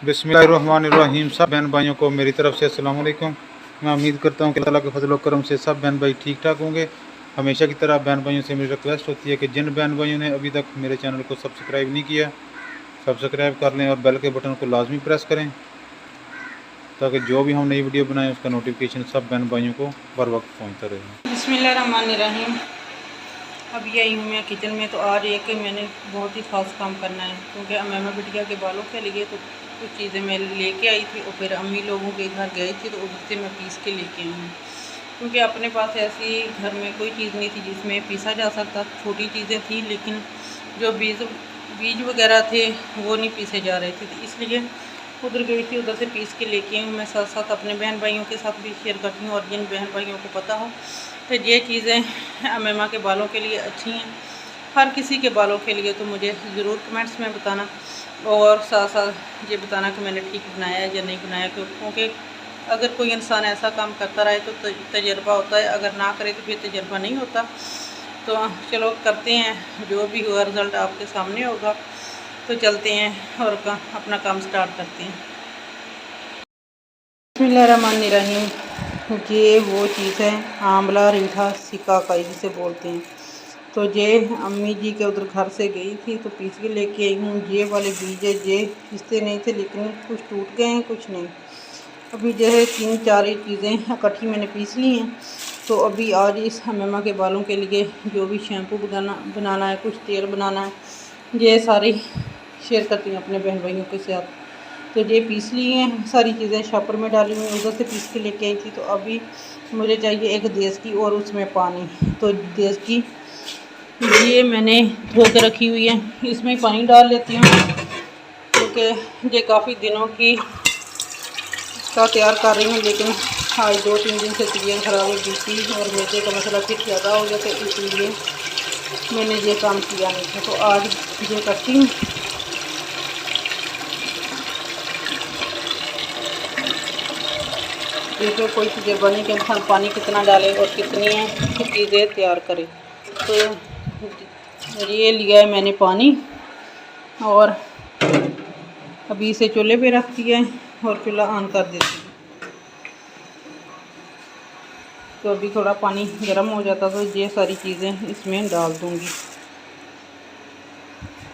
बिस्मिल्लाहिर्रहमानिर्रहीम। सब बहन भाइयों को मेरी तरफ से अस्सलाम वालेकुम। मैं उम्मीद करता हूँ कि अल्लाह ताला के फजल करम से सब बहन भाई ठीक ठाक होंगे। हमेशा की तरह बहन भाइयों से मेरी रिक्वेस्ट होती है कि जिन बहन भाइयों ने अभी तक मेरे चैनल को सब्सक्राइब नहीं किया, सब्सक्राइब कर लें और बेल के बटन को लाजमी प्रेस करें ताकि जो भी हम नई वीडियो बनाएं उसका नोटिफिकेशन सब बहन भाइयों को बर वक्त पहुँचता रहे। बिस्मिल्लाहिर्रहमानिर्रहीम। अब यही हूँ मैं किचन में। तो आज एक मैंने बहुत ही ख़ास काम करना है, क्योंकि अम्मा बिटिया के बालों के लिए तो कुछ चीज़ें मैं लेके आई थी और फिर अम्मी लोगों के घर गई थी तो उधर से मैं पीस के लेके आई हूँ, क्योंकि अपने पास ऐसी घर में कोई चीज़ नहीं थी जिसमें पीसा जा सकता। छोटी चीज़ें थी लेकिन जो बीज वगैरह थे वो नहीं पीसे जा रहे थे, तो इसलिए उधर गई थी, उधर से पीस के लेके आई हूँ। मैं साथ साथ अपने बहन भाइयों के साथ भी शेयर करती हूँ, और जिन बहन भाइयों को पता हो तो ये चीज़ें अम्मा के बालों के लिए अच्छी हैं, हर किसी के बालों के लिए, तो मुझे ज़रूर कमेंट्स में बताना, और साथ साथ ये बताना कि मैंने ठीक बनाया है या नहीं बनाया, क्योंकि अगर कोई इंसान ऐसा काम करता रहे तो तजर्बा होता है, अगर ना करे तो फिर तजर्बा नहीं होता। तो चलो करते हैं, जो भी हुआ रिज़ल्ट आपके सामने होगा। तो चलते हैं और अपना काम स्टार्ट करते हैं। बिस्मिल्लाहिर्रहमानिर्रहीम। ये वो चीज़ है आंवला रीठा सिकाकाई जिसे बोलते हैं। तो ये अम्मी जी के उधर घर से गई थी तो पीस के लेके आई हूँ। ये वाले बीज है, ये पिसते नहीं थे लेकिन कुछ टूट गए हैं कुछ नहीं। अभी जो है 3-4 चीज़ें इकट्ठी मैंने पीस ली हैं। तो अभी आज इस अम्मा के बालों के लिए जो भी शैम्पू बनाना है, कुछ तेल बनाना है, ये सारी शेयर करती हूँ अपने बहन भाइयों के साथ। तो ये पीस ली हैं सारी चीज़ें, शॉपर में डाली हुई, उधर से पीस के लेके आई थी। तो अभी मुझे चाहिए एक देश की और उसमें पानी। तो देश की ये मैंने धो के रखी हुई है, इसमें पानी डाल लेती हूँ, क्योंकि ये काफ़ी दिनों की का तैयार कर रही हूँ, लेकिन आज 2-3 दिन से तबीयत ख़राब हो गई थी और मैदे का मसला फिर ज़्यादा हो गया, तो इसलिए मैंने ये काम किया नहीं था। तो आज ये करती हूँ। इसमें कोई तजर्बा नहीं कि इंसान पानी कितना डाले और कितनी चीज़ें तैयार करे। तो ये लिया है मैंने पानी, और अभी इसे चूल्हे पे रख दिया है और चूल्हा ऑन कर देती हूँ। तो अभी थोड़ा पानी गर्म हो जाता तो ये सारी चीज़ें इसमें डाल दूँगी।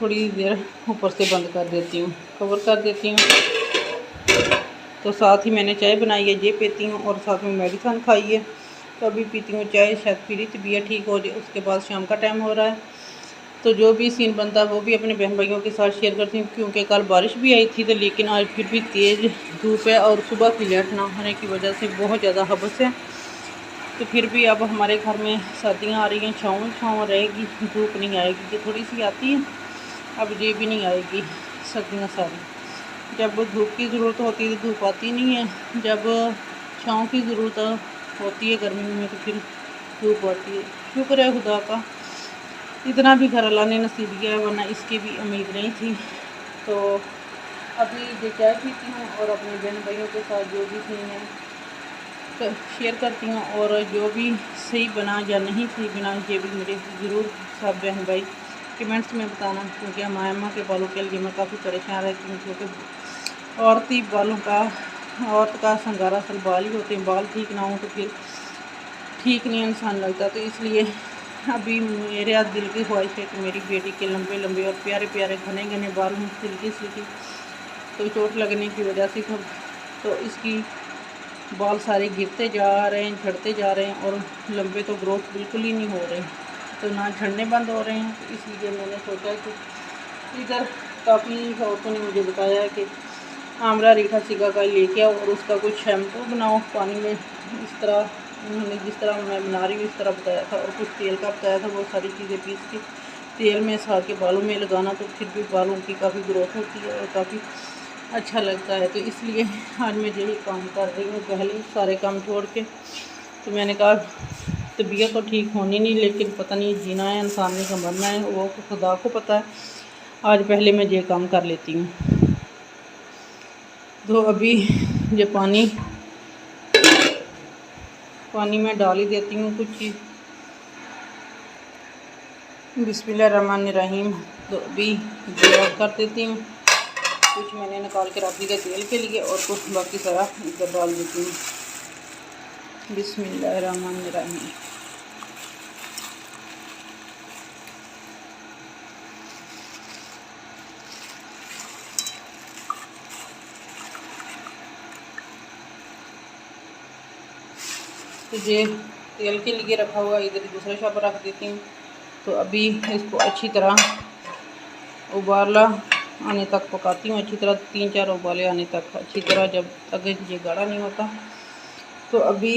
थोड़ी देर ऊपर से बंद कर देती हूँ, कवर कर देती हूँ। तो साथ ही मैंने चाय बनाई है, ये पीती हूँ, और साथ में मेडिसन खाई है। तो अभी पीती हूँ चाय, शायद फिर तबीयत ठीक हो जाए। उसके बाद शाम का टाइम हो रहा है, तो जो भी सीन बनता है वो भी अपने बहन भाइयों के साथ शेयर करती हूँ, क्योंकि कल बारिश भी आई थी तो लेकिन आज फिर भी तेज़ धूप है, और सुबह की लेट ना होने की वजह से बहुत ज़्यादा हबस है। तो फिर भी अब हमारे घर में सर्दियाँ आ रही हैं, छाँव रहेगी, धूप नहीं आएगी। ये थोड़ी सी आती है, अब ये भी नहीं आएगी सर्दियाँ सारी। जब धूप की ज़रूरत होती है तो धूप आती नहीं है, जब छाँव की ज़रूरत होती है गर्मी में तो फिर धूप आती है। शुक्र है खुदा का, इतना भी घर अल्लाह ने नसीब किया है, वरना इसकी भी उम्मीद नहीं थी। तो अभी ये चाय पीती हूँ और अपने बहन भाइयों के साथ जो भी सीन है तो शेयर करती हूँ, और जो भी सही बना या नहीं सही बना ये भी मुझे ज़रूर सब बहन भाई कमेंट्स में बताना, क्योंकि हमारे अम्मा के बालों के लिए मैं काफ़ी परेशान रहती हूँ, क्योंकि औरती बालों का, औरत का संगारा असल बाल ही होते हैं। बाल ठीक ना हो तो फिर ठीक नहीं इंसान लगता। तो इसलिए अभी मेरे आज दिल की ख्वाहिश है कि मेरी बेटी के लंबे लंबे और प्यारे प्यारे घने घने बाल हों, सिल्की सिल्की। तो चोट लगने की वजह से तो इसकी बाल सारे गिरते जा रहे हैं, झड़ते जा रहे हैं, और लंबे तो ग्रोथ बिल्कुल ही नहीं हो रहे, तो ना झड़ने बंद हो रहे हैं। तो इसलिए मैंने सोचा कि इधर काफ़ी औरतों ने मुझे बताया कि आंवला रीठा सिकाकाई लेके आओ और उसका कुछ शैम्पू बनाओ पानी में, इस तरह उन्होंने जिस तरह मैं बना रही हूँ इस तरह बताया था, और कुछ तेल का बताया था। वो सारी चीज़ें पीस के तेल में साथ के बालों में लगाना, तो फिर भी बालों की काफ़ी ग्रोथ होती है और काफ़ी अच्छा लगता है। तो इसलिए आज मैं यही काम कर रही हूँ, पहले सारे काम छोड़ के। तो मैंने कहा तबीयत तो ठीक होनी नहीं, लेकिन पता नहीं जीना है इंसान ने, मरना है वो खुदा को पता है। आज पहले मैं ये काम कर लेती हूँ। तो अभी ये पानी में डाल ही देती हूँ कुछ चीज़। बिस्मिल्लाहिर्रहमानिर्रहीम। तो अभी ये ऐड कर देती हूँ। कुछ मैंने निकाल के रख दिया तेल के लिए और कुछ बाकी सारा इधर डाल देती हूँ। बिस्मिल्लाहिर्रहमानिर्रहीम। तो ये तेल के लिए रखा हुआ इधर दूसरे शॉप पर रख देती हूँ। तो अभी इसको अच्छी तरह उबाला आने तक पकाती हूँ, अच्छी तरह 3-4 उबाले आने तक अच्छी तरह, जब तक ये गाढ़ा नहीं होता। तो अभी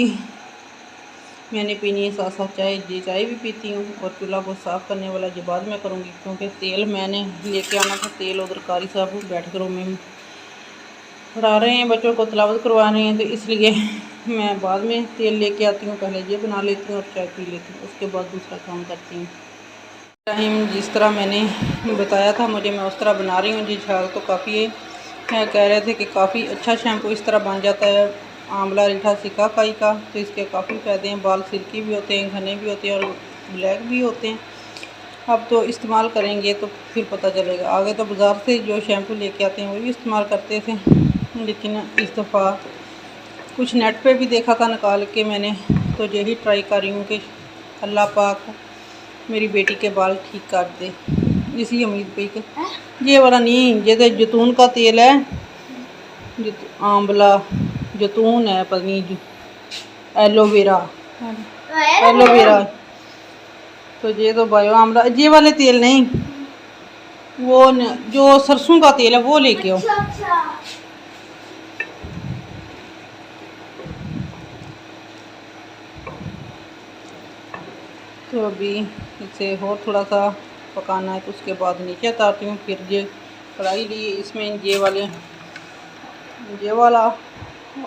मैंने पीनी है साथ साथ चाय, ये चाय भी पीती हूँ। और चूल्हा को साफ़ करने वाला ये बाद में करूँगी, क्योंकि तेल मैंने लेके आना था। तेल उधर कारी साहब बैठ कर में पढ़ा रहे हैं, बच्चों को तिलावत करवा रहे हैं, तो इसलिए मैं बाद में तेल लेके आती हूँ। पहले ये बना लेती हूँ और चाय पी लेती हूँ, उसके बाद दूसरा काम करती हूँ। टाइम जिस तरह मैंने बताया था मुझे, मैं उस तरह बना रही हूँ जी। झाग तो काफ़ी है, कह रहे थे कि काफ़ी अच्छा शैम्पू इस तरह बन जाता है आंवला रीठा सिकाकाई का। तो इसके काफ़ी फ़ायदे हैं, बाल सिल्की भी होते हैं, घने भी होते हैं और ब्लैक भी होते हैं। अब तो इस्तेमाल करेंगे तो फिर पता चलेगा। आगे तो बाज़ार से जो शैम्पू लेके आते हैं वो भी इस्तेमाल करते थे, लेकिन इस दफ़ा कुछ नेट पे भी देखा था निकाल के मैंने, तो यही ट्राई कर रही हूँ कि अल्लाह पाक मेरी बेटी के बाल ठीक कर दे, इसी उम्मीद पे कि ये वाला नहीं, ये तो जैतून का तेल है, आंवला जैतून है, पता नहीं एलोवेरा, एलोवेरा। तो ये तो बायो आंवला, ये वाले तेल नहीं, वो जो सरसों का तेल है वो लेके आओ। तो अभी इसे और थोड़ा सा पकाना है, तो उसके बाद नीचे उतारती हूँ। फिर ये कढ़ाई ली, इसमें ये वाला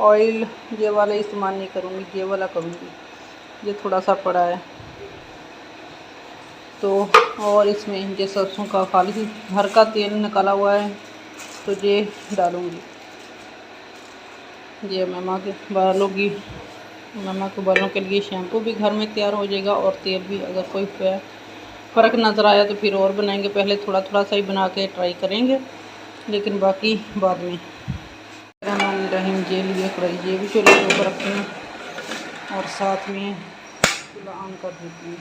ऑयल, ये वाला इस्तेमाल नहीं करूँगी, ये वाला करूँगी। ये थोड़ा सा पड़ा है तो, और इसमें ये सरसों का खाली घर का तेल निकाला हुआ है, तो ये डालूँगी। ये मम्मा के बालों के लिए शैम्पू भी घर में तैयार हो जाएगा, और तेल भी। अगर कोई फ़र्क नज़र आया तो फिर और बनाएंगे, पहले थोड़ा थोड़ा सा ही बना के ट्राई करेंगे, लेकिन बाकी बाद में। रहीम ये लिए कढ़ाई, ये भी चूल्हे के ऊपर रखती हूँ और साथ में चूल्हा ऑन कर देती हूँ।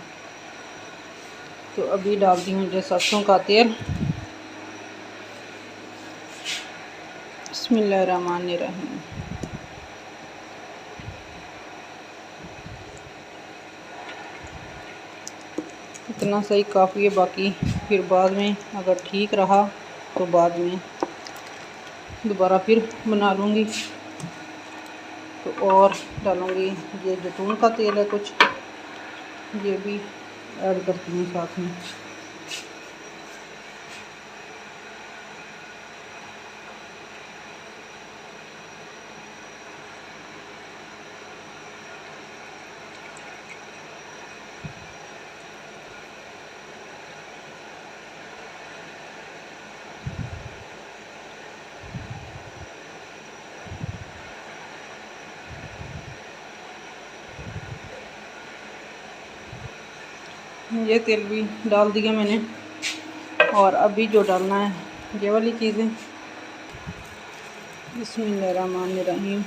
तो अभी डालती हूँ जो सरसों का तेल। बिस्मिल्लाहिर्रहमानिर्रहीम। इतना सही काफ़ी है, बाकी फिर बाद में अगर ठीक रहा तो बाद में दोबारा फिर बना लूँगी। तो और डालूँगी, ये जैतून का तेल है कुछ, ये भी ऐड करती हूँ साथ में। ये तेल भी डाल दिया मैंने, और अभी जो डालना है ये वाली चीज़ें। बिस्मिल्लाहिर्रहमानिर्रहीम।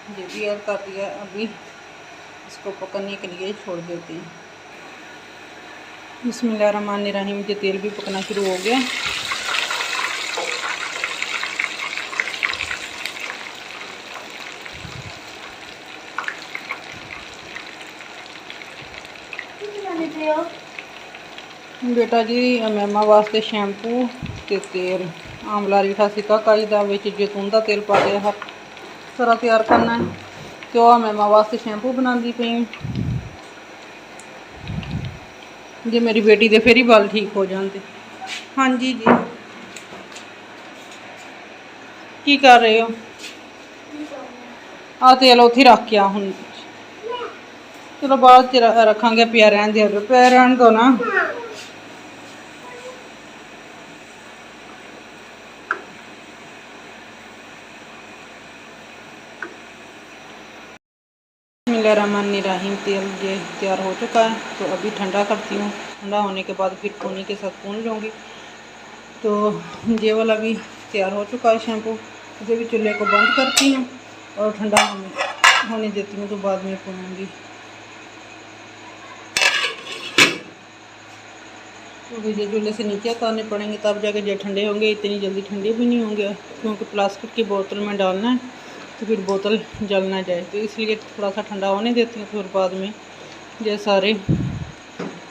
ये भी ऐड कर दिया। अभी इसको पकने के लिए छोड़ देते हैं। बिस्मिल्लाहिर्रहमानिर्रहीम। ये तेल भी पकना शुरू हो गया। बेटा जी मैमा वास्ते शैम्पू ते तेल आंवला रीठा सिकाकाई दा विच जैतून का तेल पा के हर तरह तैयार करना है। तो मैमा वास्ते शैम्पू बनाती पई हूँ, जे मेरी बेटी दे फिर ही बाल ठीक हो जाते। हाँ जी जी, की कर रहे हो? आ तेल उत्थे रख के आ हुण। चलो बाद च रखांगे, पिया रहन दे, पिया रहन दो ना। बिस्मिल्लाहिर्रहमानिर्रहीम। तेल ये तैयार हो चुका है, तो अभी ठंडा करती हूँ। ठंडा होने के बाद फिर पोनी के साथ भून लूँगी। तो ये वाला भी तैयार हो चुका है शैम्पू। इसे भी चूल्हे को बंद करती हूँ और ठंडा होने देती हूँ, तो बाद में भूनूँगी। तो ये चूल्हे से नीचे उतारने पड़ेंगे, तब जाके जो ठंडे होंगे। इतनी जल्दी ठंडे भी नहीं होंगे, क्योंकि प्लास्टिक की बोतल में डालना है, तो फिर बोतल जल ना जाए। तो इसलिए थोड़ा सा ठंडा होने देती हूँ, फिर बाद में ये सारे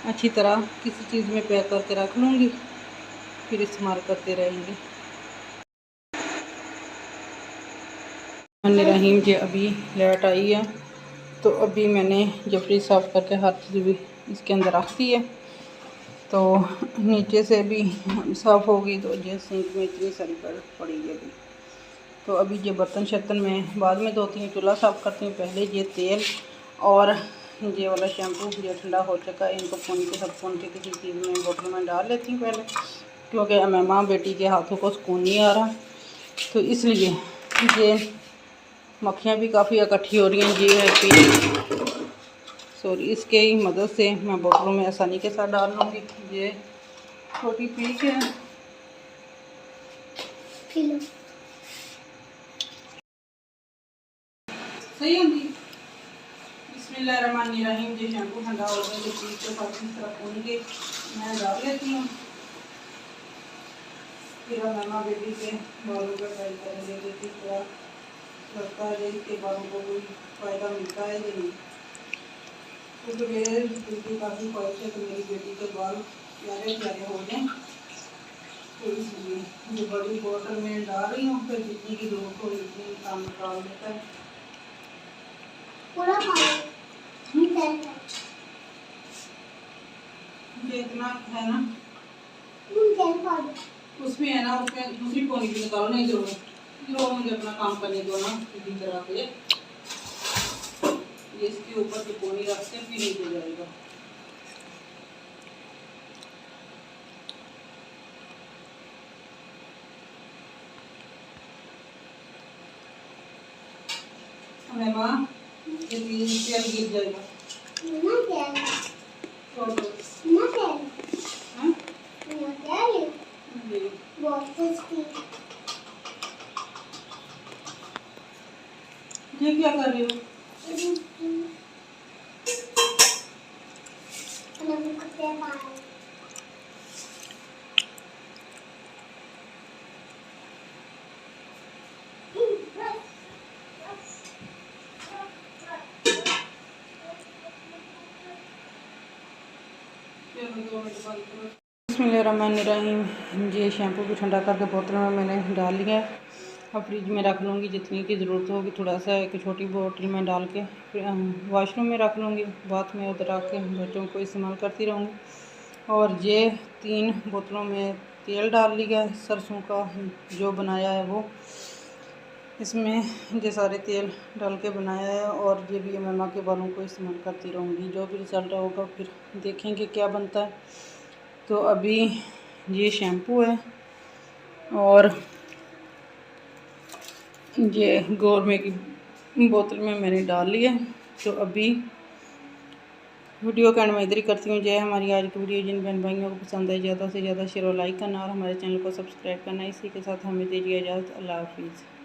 अच्छी तरह किसी चीज़ में पैक करके रख लूँगी, फिर इस्तेमाल करते रहेंगे। रहीम जी अभी लाइट आई है, तो अभी मैंने जो फ्रिज साफ़ करके हर चीज़ भी इसके अंदर रख दी है। तो नीचे से भी साफ़ होगी, तो ये सिंक में इतनी सारी बर्फ़ पड़ी है अभी। तो अभी ये बर्तन शर्तन में बाद में धोती हूँ, चूल्हा साफ़ करती हूँ। पहले ये तेल और ये वाला शैम्पू ये ठंडा हो चुका है, इनको फोन के साथ फोन के किसी चीज़ में बोतल में डाल लेती हूँ पहले, क्योंकि अम्मा बेटी के हाथों को सुकून नहीं आ रहा। तो इसलिए ये मक्खियाँ भी काफ़ी इकट्ठी हो रही हैं। ये है कि सॉरी, इसके ही मदद से मैं बोतलों में आसानी के साथ डाल लूँगी। ये छोटी पीक है, सही होंगी। बिस्मिल्लाहिर्रहमानिर्रहीम। ये शैम्पू ठंडा हो गया, जो पीक के साथ इस तरह भून के मैं डाल लेती हूँ। फिर अम्मा बेटी के बालों पर ट्राई करेंगे, देखिए क्या लगता है, इसके बालों को कोई फ़ायदा मिलता है या नहीं। क्योंकि मेरे दिल की काफ़ी ख्वाहिश है कि मेरी बेटी के बाल प्यारे प्यारे हो जाएँ। तो इसलिए जो बड़ी बोतल में डाल रही हूँ, फिर जितनी की जरूरत हो उतनी काम निकाल देता है। ये इतना है ना, उसमें है ना, उसमें दूसरी पोनी भी निकालने की जरूरत। लो मुझे अपना काम करने दो ना, सीधी तरह से ये इसके ऊपर की पोनी रखते फिर नीचे जाएगा। हमें माँ ये तेल गिर जाएगा। ये क्या कर रही हो? बिस्मिल्लाहिर्रहमानिर्रहीम। ये शैम्पू भी ठंडा करके बोतल में मैंने डाल लिया है। अब फ्रिज में रख लूँगी, जितनी की ज़रूरत होगी थोड़ा सा एक छोटी बोतल में डाल के वॉशरूम में रख लूँगी। बाद में उधर आके बच्चों को इस्तेमाल करती रहूँगी। और ये 3 बोतलों में तेल डाल लिया है, सरसों का जो बनाया है वो। इसमें ये सारे तेल डाल के बनाया है, और ये भी अम्मा के बालों को इस्तेमाल करती रहूँगी। जो भी रिज़ल्ट होगा फिर देखेंगे क्या बनता है। तो अभी ये शैम्पू है और ये गोरमे की बोतल में मैंने डाल लिया। तो अभी वीडियो का एंड मैं इधर ही करती हूँ। जय हमारी आज की वीडियो जिन बहन भाइयों को पसंद है, ज़्यादा से ज़्यादा शेयर और लाइक करना और हमारे चैनल को सब्सक्राइब करना। इसी के साथ हमें दीजिए इजाज़त। अल्लाह हाफिज़।